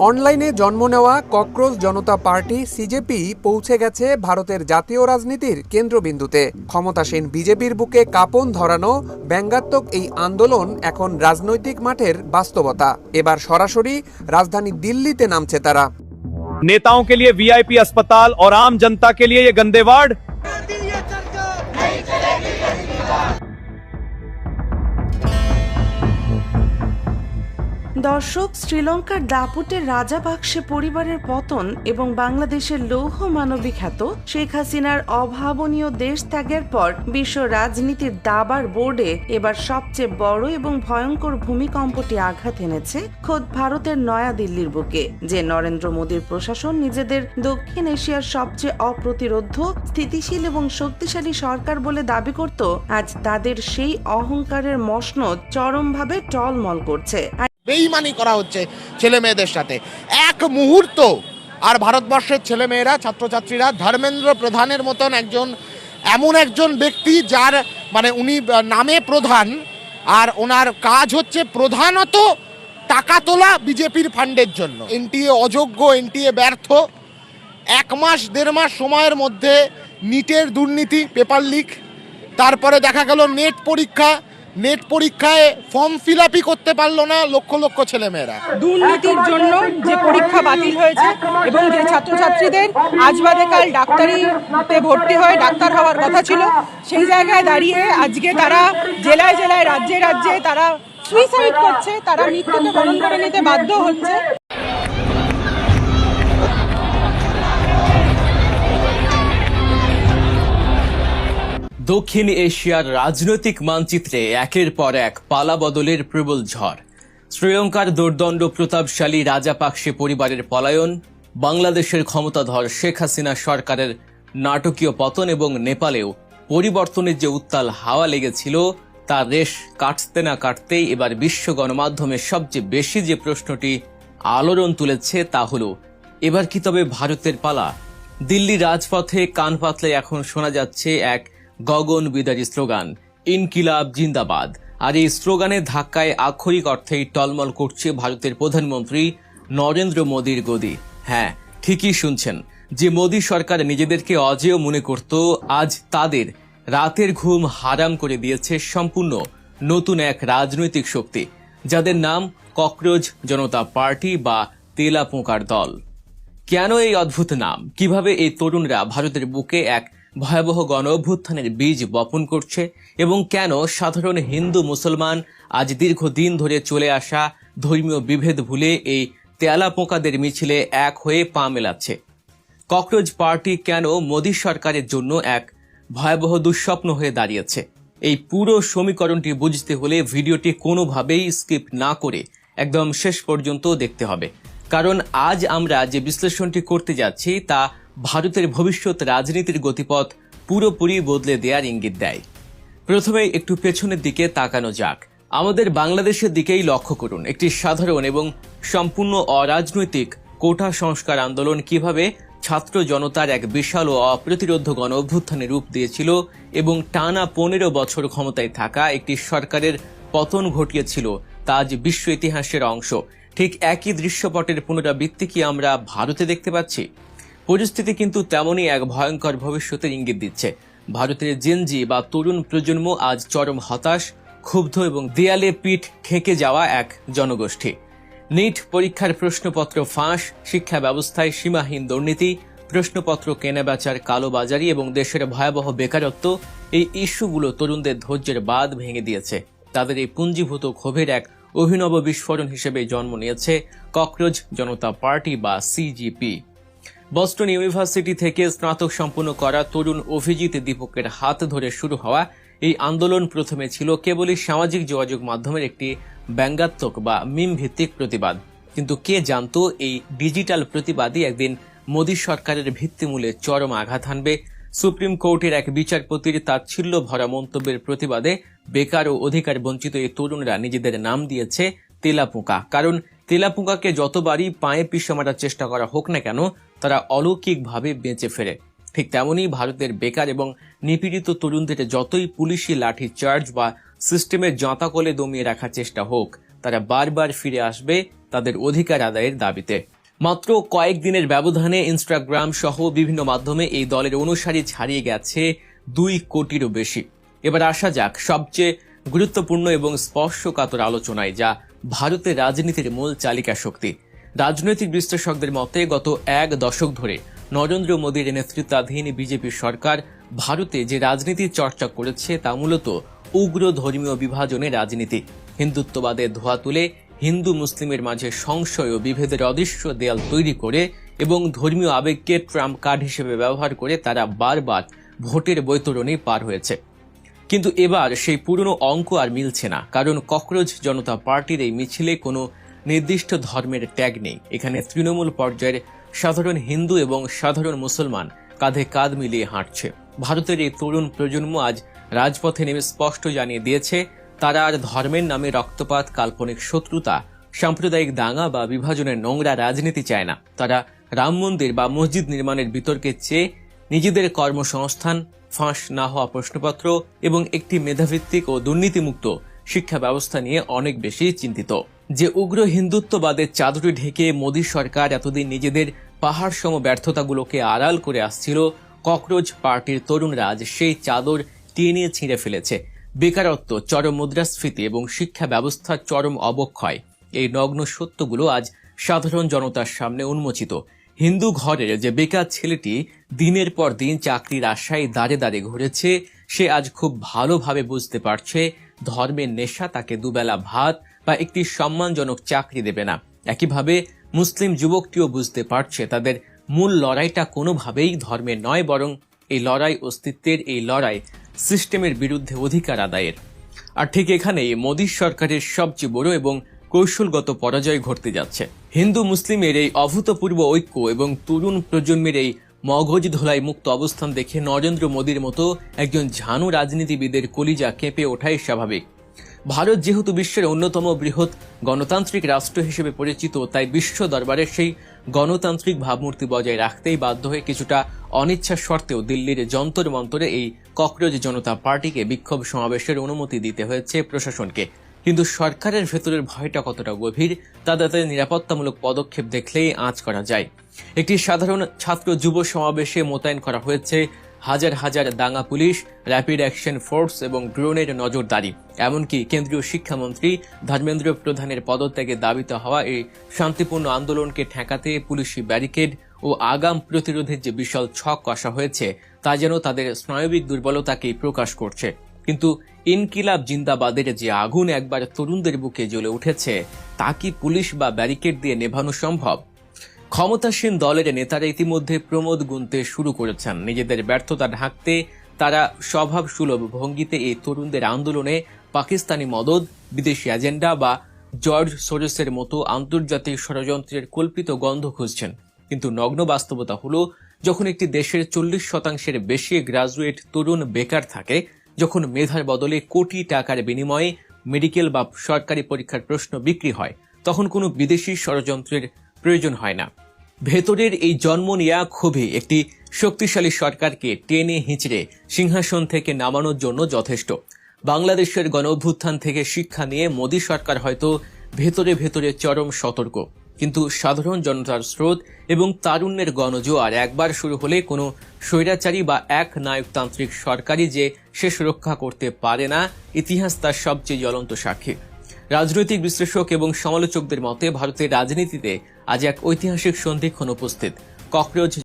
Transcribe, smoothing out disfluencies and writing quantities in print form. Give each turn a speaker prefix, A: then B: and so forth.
A: অনলাইনে জন্ম নেওয়া ককরোচ জনতা পার্টি সিজেপি পৌঁছে গেছে ভারতের জাতীয় রাজনীতির কেন্দ্রবিন্দুতে। ক্ষমতাসীন বিজেপির বুকে কাঁপন ধরানো ব্যঙ্গাত্মক এই আন্দোলন এখন রাজনৈতিক মাঠের বাস্তবতা। এবার সরাসরি রাজধানী দিল্লিতে নামছে তারা।
B: नेताओं के लिए वीआईपी अस्पताल और आम जनता के लिए ये गंदे वार्ड।
C: দর্শক, শ্রীলঙ্কার দাপুটের রাজাপাকসে পরিবারের পতন এবং বাংলাদেশের লৌহ মানবী খ্যাত শেখ হাসিনার অভাবনীয় দেশ ত্যাগের পর বিশ্ব রাজনীতির দাবার বোর্ডে এবার সবচেয়ে বড় এবং ভয়ঙ্কর ভূমিকম্পটি আঘাত এনেছে খোদ ভারতের নয়াদিল্লির বুকে। যে নরেন্দ্র মোদীর প্রশাসন নিজেদের দক্ষিণ এশিয়ার সবচেয়ে অপ্রতিরোধ্য, স্থিতিশীল এবং শক্তিশালী সরকার বলে দাবি করত, আজ তাদের সেই অহংকারের মসনদ চরমভাবে টলমল করছে।
D: বেইমানি করা হচ্ছে ছেলে মেয়েদের সাথে। এক মুহূর্ত আর ভারতবর্ষের ছেলেমেয়েরা, ছাত্রছাত্রীরা ধর্মেন্দ্র প্রধানের মতন এমন একজন ব্যক্তি, যার উনি নামে প্রধান আর ওনার কাজ হচ্ছে প্রধানত টাকা তোলা বিজেপির ফান্ডের জন্য। এনটিএ অযোগ্য, এনটিএ ব্যর্থ। 1 মাস 1.5 মাস সময়ের মধ্যে নিটের দুর্নীতি, পেপার লিক, তারপরে দেখা গেল নেট পরীক্ষায় ফর্ম ফিল আপই করতে পারলো না লক্ষ লক্ষ ছেলেমেয়েরা।
E: দুর্নীতির জন্য যে পরীক্ষা বাতিল হয়েছে এবং যে ছাত্রছাত্রীদের আজ বাদে কাল ডাক্তারিতে ভর্তি হয়ে ডাক্তার হওয়ার কথা ছিল, সেই জায়গায় দাঁড়িয়ে আজকে তারা জেলায় জেলায়, রাজ্যে রাজ্যে তারা সুইসাইড করছে, তারা মৃত্যুকে বরণ করে নিতে বাধ্য হচ্ছে।
F: দক্ষিণ এশিয়ার রাজনৈতিক মানচিত্রে একের পর এক পালাবদলের প্রবল ঝড়। শ্রীলঙ্কার দুর্দণ্ড প্রতাপশালী রাজাপাকসে পরিবারের পলায়ন, বাংলাদেশের ক্ষমতাধর শেখ হাসিনা সরকারের নাটকীয় পতন এবং নেপালেও পরিবর্তনের যে উত্তাল হাওয়া লেগেছিল তার রেশ কাটতে না কাটতেই এবার বিশ্ব গণমাধ্যমে সবচেয়ে বেশি যে প্রশ্নটি আলোড়ন তুলেছে তা হলো, এবার কি তবে ভারতের পালা? দিল্লি রাজপথে কান পাতলে এখন শোনা যাচ্ছে এক গগন বিদারী স্লোগান, ইনকিলাব জিন্দাবাদ। আর এই স্লোগানের ধাক্কায় আক্ষরিক অর্থেই টলমল করছে ভারতের প্রধানমন্ত্রী নরেন্দ্র মোদীর গদি। হ্যাঁ, ঠিকই শুনছেন, যে মোদী সরকার নিজেদেরকে অজেয় মনে করত, আজ তাদের রাতের ঘুম হারাম করে দিয়েছে সম্পূর্ণ নতুন এক রাজনৈতিক শক্তি, যাদের নাম ককরোচ জনতা পার্টি বা তেলাপোকার দল। কেন এই অদ্ভুত নাম? কিভাবে এই তরুণরা ভারতের বুকে এক ভয়াবহ গণ অভ্যুত্থানের বীজ বপন করছে এবং কেন সাধারণ হিন্দু মুসলমান আজ দীর্ঘদিন ধরে চলে আসা ধর্মীয় বিভেদ ভুলে এই তেলাপোকাদের মিছিলে এক হয়ে পা মেলাচ্ছে? ককরোচ পার্টি কেন মোদী সরকারের জন্য এক ভয়াবহ দুঃস্বপ্ন হয়ে দাঁড়িয়েছে? এই পুরো সমীকরণটি বুঝতে হলে ভিডিওটি কোনোভাবেই স্কিপ না করে একদম শেষ পর্যন্ত দেখতে হবে, কারণ আজ আমরা যে বিশ্লেষণটি করতে যাচ্ছি তা ভারতের ভবিষ্যৎ রাজনীতির গতিপথ পুরোপুরি বদলে দেওয়ার ইঙ্গিত দেয়। প্রথমে একটু পেছনের দিকে তাকানো যাক। আমাদের বাংলাদেশের দিকেই লক্ষ্য করুন। একটি সাধারণ এবং সম্পূর্ণ অরাজনৈতিক কোটা সংস্কার আন্দোলন কিভাবে ছাত্র জনতার এক বিশাল ও অপ্রতিরোধ গণ অভ্যুত্থানের রূপ দিয়েছিল এবং টানা 15 বছর ক্ষমতায় থাকা একটি সরকারের পতন ঘটিয়েছিল, তা আজ বিশ্ব ইতিহাসের অংশ। ঠিক একই দৃশ্যপটের পুনরাবৃত্তি কি আমরা ভারতে দেখতে পাচ্ছি? পরিস্থিতি কিন্তু তেমনই এক ভয়ঙ্কর ভবিষ্যতের ইঙ্গিত দিচ্ছে। ভারতের জেনজি বা তরুণ প্রজন্ম আজ চরম হতাশ, ক্ষুব্ধ এবং দেয়ালে পিঠ ঠেকে যাওয়া এক জনগোষ্ঠী। নিট পরীক্ষার প্রশ্নপত্র ফাঁস, শিক্ষা ব্যবস্থায় সীমাহীন দুর্নীতি, প্রশ্নপত্র কেনাবেচার কালোবাজারি এবং দেশের ভয়াবহ বেকারত্ব, এই ইস্যুগুলো তরুণদের ধৈর্যের বাঁধ ভেঙে দিয়েছে। তাদের এই পুঞ্জীভূত ক্ষোভের এক অভিনব বিস্ফোরণ হিসেবে জন্ম নিয়েছে ককরোচ জনতা পার্টি বা সিজিপি। বস্টন ইউনিভার্সিটি থেকে স্নাতক সম্পন্ন করা তরুণ অভিজিৎ দীপকের হাত ধরে শুরু হওয়া এই আন্দোলন প্রথমে ছিল কেবলই সামাজিক যোগাযোগ মাধ্যমের একটি ব্যঙ্গাত্মক বা মিম ভিত্তিক প্রতিবাদ, কিন্তু কে জানতো এই ডিজিটাল প্রতিবাদই একদিন মোদী সরকারের ভিত্তিমূলে চরম আঘাত হানবে। সুপ্রিম কোর্টের এক বিচারপতির তাচ্ছিল্য ভরা মন্তব্যের প্রতিবাদে বেকার ও অধিকার বঞ্চিত এই তরুণরা নিজেদের নাম দিয়েছে তেলাপোকা। কারণ তেলাপোকাকে যতবারই পায়ে পিষে মারার চেষ্টা করা হোক না কেন, তারা অলৌকিকভাবে বেঁচে ফেরে। ঠিক তেমনি ভারতের বেকার এবং নিপীড়িত তরুণদের যতই পুলিশি লাঠি চার্জ বা সিস্টেমের জাঁতাকলে দমিয়ে রাখার চেষ্টা হোক, তারা বারবার ফিরে আসবে তাদের অধিকার আদায়ের দাবিতে। মাত্র কয়েকদিনের ব্যবধানে ইনস্টাগ্রাম সহ বিভিন্ন মাধ্যমে এই দলের অনুসারী ছাড়িয়ে গেছে 2 কোটিরও বেশি। এবার আসা যাক সবচেয়ে গুরুত্বপূর্ণ এবং স্পর্শকাতর আলোচনায়, যা ভারতের রাজনীতির মূল চালিকা শক্তি। রাজনৈতিক বিশ্লেষকদের মতে গত 1 দশক ধরে নরেন্দ্র মোদীর নেতৃত্বাধীন বিজেপি সরকার ভারতে যে রাজনীতির চর্চা করেছে তা মূলত উগ্র ধর্মীয় বিভাজনের রাজনীতি। হিন্দুত্ববাদের ধোঁয়া তুলে হিন্দু মুসলিমের মাঝে সংশয় ও বিভেদের অদৃশ্য দেয়াল তৈরি করে এবং ধর্মীয় আবেগকে ট্রাম্প কার্ড হিসেবে ব্যবহার করে তারা বারবার ভোটের বৈতরণে পার হয়েছে। কিন্তু এবার সেই পুরনো অঙ্ক আর মিলছে না, কারণ ককরোচ জনতা পার্টির এই মিছিলে কোনো নির্দিষ্ট ধর্মের ট্যাগ নেই। এখানে তৃণমূল পর্যায়ের সাধারণ হিন্দু এবং সাধারণ মুসলমান কাঁধে কাঁধ মিলিয়ে হাঁটছে। ভারতের এই তরুণ প্রজন্ম আজ রাজপথে নেমে স্পষ্ট জানিয়ে দিয়েছে তারা আর ধর্মের নামে রক্তপাত, কাল্পনিক শত্রুতা, সাম্প্রদায়িক দাঙ্গা বা বিভাজনের নোংরা রাজনীতি চায় না। তারা রাম মন্দির বা মসজিদ নির্মাণের বিতর্কের চেয়ে নিজেদের কর্মসংস্থান, ফাঁস না হওয়া প্রশ্নপত্র এবং একটি মেধাভিত্তিক ও দুর্নীতিমুক্ত শিক্ষা ব্যবস্থা নিয়ে অনেক বেশি চিন্তিত। যে উগ্র হিন্দুত্ববাদের চাদরে ঢেকে মোদী সরকার এতদিন নিজেদের পাহাড়সম ব্যর্থতাগুলোকে আড়াল করে আসছিল, ককরোচ পার্টির তরুণরা আজ সেই চাদর টেনে ছিঁড়ে ফেলেছে। বেকারত্ব, চরম মুদ্রাস্ফীতি এবং শিক্ষা ব্যবস্থার চরম অবক্ষয়, এই নগ্ন সত্যগুলো আজ সাধারণ জনতার সামনে উন্মোচিত। হিন্দু ঘরের যে বেকার ছেলেটি দিনের পর দিন চাকরির আশায় দাঁড়ে দাঁড়ে ঘুরেছে, সে আজ খুব ভালোভাবে বুঝতে পারছে ধর্মের নেশা তাকে দুবেলা ভাত বা একটি সম্মানজনক চাকরি দেবে না। একইভাবে মুসলিম যুবকটিও বুঝতে পারছে তাদের মূল লড়াইটা কোনোভাবেই ধর্মের নয়, বরং এই লড়াই অস্তিত্বের, এই লড়াই সিস্টেমের বিরুদ্ধে অধিকার আদায়ের। আর ঠিক এখানেই মোদী সরকারের সবচেয়ে বড় এবং কৌশলগত পরাজয় ঘটতে যাচ্ছে। হিন্দু মুসলিমের এই অভূতপূর্ব ঐক্য এবং তরুণ প্রজন্মের এই মগজ ধোলাই মুক্ত অবস্থান দেখে নরেন্দ্র মোদীর মতো একজন ঝানু রাজনীতিবিদের কলিজা কেঁপে ওঠাই স্বাভাবিক। ভারত যেহেতু বিশ্বের অন্যতম বৃহৎ গণতান্ত্রিক রাষ্ট্র হিসেবে পরিচিত, তাই বিশ্ব দরবারে সেই গণতান্ত্রিক ভাবমূর্তি বজায় রাখতেই বাধ্য হয়ে কিছুটা অনিচ্ছা সত্ত্বেও দিল্লির যন্তর মন্তরে এই ককরোচ জনতা পার্টিকে বিক্ষোভ সমাবেশের অনুমতি দিতে হয়েছে প্রশাসনকে। কিন্তু সরকারের ভেতরের ভয়টা কতটা গভীর তা তাদের নিরাপত্তামূলক পদক্ষেপ দেখলেই আঁচ করা যায়। একটি সাধারণ ছাত্র যুব সমাবেশে মোতায়েন করা হয়েছে হাজার হাজার দাঙ্গা পুলিশ, র্যাপিড অ্যাকশন ফোর্স এবং ড্রোনের নজরদারি। এমনকি কেন্দ্রীয় শিক্ষামন্ত্রী ধর্মেন্দ্র প্রধানের পদত্যাগের দাবিতে হওয়া এই শান্তিপূর্ণ আন্দোলনকে ঠেকাতে পুলিশি ব্যারিকেড ও আগাম প্রতিরোধের যে বিশাল ছক কষা হয়েছে তা যেন তাদের স্নায়বিক দুর্বলতাকেই প্রকাশ করছে। কিন্তু ইনকিলাব জিন্দাবাদের যে আগুন একবার তরুণদের বুকে জ্বলে উঠেছে, তা কি পুলিশ বা ব্যারিকেড দিয়ে নেভানো সম্ভব? ক্ষমতাসীন দলের নেতারা ইতিমধ্যে প্রমোদ গুনতে শুরু করেছেন। নিজেদের ব্যর্থতা ঢাকতে তারা স্বভাবসুলভ ভঙ্গিতে এই তরুণদের আন্দোলনে পাকিস্তানি মদদ, বিদেশি এজেন্ডা বা জর্জ সোরসের মতো আন্তর্জাতিক ষড়যন্ত্রের কল্পিত গন্ধ খুঁজছেন। কিন্তু নগ্ন বাস্তবতা হলো, যখন একটি দেশের 40% বেশি গ্রাজুয়েট তরুণ বেকার থাকে, যখন মেধার বদলে কোটি টাকার বিনিময়ে মেডিকেল বা সরকারি পরীক্ষার প্রশ্ন বিক্রি হয়, তখন কোনো বিদেশি ষড়যন্ত্রের প্রয়োজন হয় না। ভেতরের এই জন্ম নেয়া ক্ষোভই একটি শক্তিশালী সরকারকে টেনে হিঁচড়ে সিংহাসন থেকে নামানোর জন্য যথেষ্ট। বাংলাদেশের গণঅভ্যুত্থান থেকে শিক্ষা নিয়ে মোদী সরকার হয়তো ভেতরে ভেতরে চরম সতর্ক, কিন্তু সাধারণ জনতার স্রোত এবং তারুণ্যের গণজোয়ার একবার শুরু হলে কোনো স্বৈরাচারী বা এক নায়কতান্ত্রিক সরকারই যে শেষ রক্ষা করতে পারে না, ইতিহাস তার সবচেয়ে জ্বলন্ত সাক্ষী। রাজনৈতিক বিশ্লেষক এবং সমালোচকদের মতে ভারতের রাজনীতিতে আজ এক ঐতিহাসিক সন্ধিক্ষণ উপস্থিত। ককরোচ